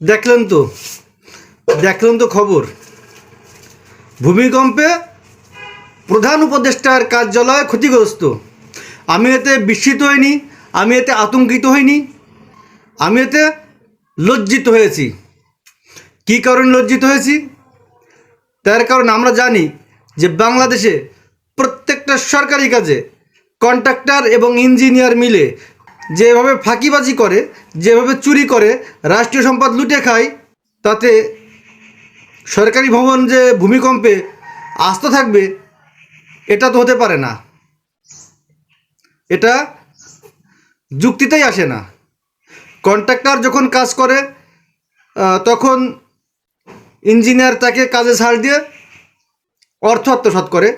দেখলেন তো খবর, ভূমিকম্পে প্রধান উপদেষ্টার কার্যালয় ক্ষতিগ্রস্ত। আমি এতে বিস্মিত হইনি, আমি এতে আতঙ্কিত হইনি, আমি এতে লজ্জিত হয়েছি। কী কারণে লজ্জিত হয়েছি? তার কারণ আমরা জানি যে বাংলাদেশে প্রত্যেকটা সরকারি কাজে কন্ট্রাক্টর এবং ইঞ্জিনিয়ার মিলে যেভাবে ফাঁকিবাজি করে, যেভাবে চুরি করে, রাষ্ট্রীয় সম্পদ লুটে খায়, তাতে সরকারি ভবন যে ভূমিকম্পে আস্ত থাকবে এটা তো হতে পারে না, এটা যুক্তিতেই আসে না। কন্ট্রাক্টর যখন কাজ করে তখন ইঞ্জিনিয়ার তাকে কাজে ছাড় দিয়ে অর্থ আত্মসাৎ করে,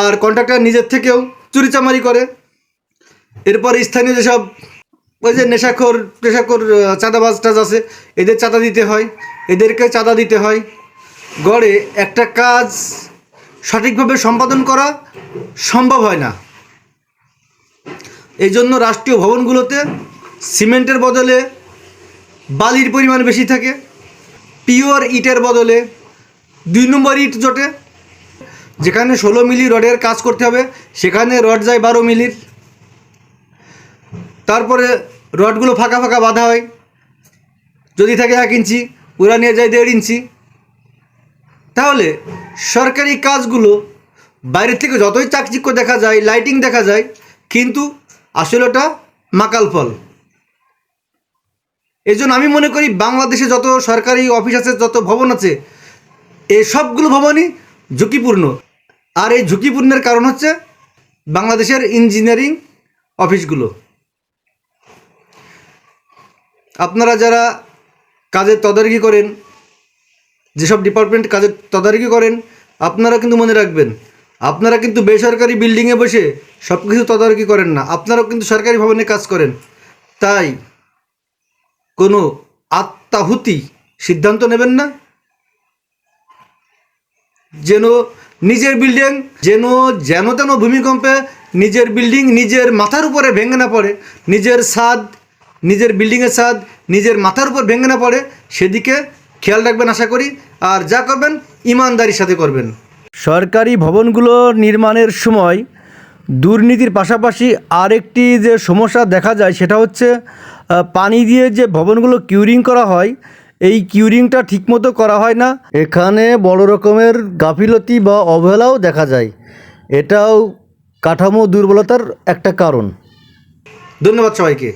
আর কন্ট্রাক্টর নিজের থেকেও চুরিচামারি করে। এরপর স্থানীয় যেসব ওই যে নেশাখোর চাঁদাবাজ টাজ আছে, এদের চাঁদা দিতে হয়, এদেরকে চাঁদা দিতে হয়। গড়ে একটা কাজ সঠিকভাবে সম্পাদন করা সম্ভব হয় না। এই জন্য রাষ্ট্রীয় ভবনগুলোতে সিমেন্টের বদলে বালির পরিমাণ বেশি থাকে, পিওর ইটের বদলে 2 নম্বর ইট জোটে। যেখানে 16 মিলি রডের কাজ করতে হবে সেখানে রড যায় 12 মিলির। তারপরে রডগুলো ফাঁকা ফাঁকা বাঁধা হয়, যদি থাকে 1 ইঞ্চি, ওরা নিয়ে যায় 1.5 ইঞ্চি। তাহলে সরকারি কাজগুলো বাইরে থেকে যতই চাকচিক্য দেখা যায়, লাইটিং দেখা যায়, কিন্তু আসলে ওটা মাকাল ফল। এই জন্য আমি মনে করি বাংলাদেশে যত সরকারি অফিস আছে, যত ভবন আছে, এই সবগুলো ভবনই ঝুঁকিপূর্ণ। আর এই ঝুঁকিপূর্ণের কারণ হচ্ছে বাংলাদেশের ইঞ্জিনিয়ারিং অফিসগুলো। আপনারা যারা কাজের তদারকি করেন, যেসব ডিপার্টমেন্ট কাজের তদারকি করেন, আপনারা কিন্তু মনে রাখবেন, আপনারা কিন্তু বেসরকারি বিল্ডিংয়ে বসে সব কিছু তদারকি করেন না, আপনারাও কিন্তু সরকারি ভবনে কাজ করেন। তাই কোনো আত্মাহুতি সিদ্ধান্ত নেবেন না, যেন নিজের বিল্ডিং যেন তেন ভূমিকম্পে নিজের বিল্ডিং নিজের মাথার উপরে ভেঙে না পড়ে, নিজের ছাদ, নিজের বিল্ডিংয়ের ছাদ নিজের মাথার উপর ভেঙে না পড়ে, সেদিকে খেয়াল রাখবেন আশা করি। আর যা করবেন ইমানদারির সাথে করবেন। সরকারি ভবনগুলো নির্মাণের সময় দুর্নীতির পাশাপাশি আরেকটি যে সমস্যা দেখা যায় সেটা হচ্ছে পানি দিয়ে যে ভবনগুলো কিউরিং করা হয়, এই কিউরিংটা ঠিকমতো করা হয় না। এখানে বড় রকমের গাফিলতি বা অবহেলাও দেখা যায়, এটাও কাঠামো দুর্বলতার একটা কারণ। ধন্যবাদ সবাইকে।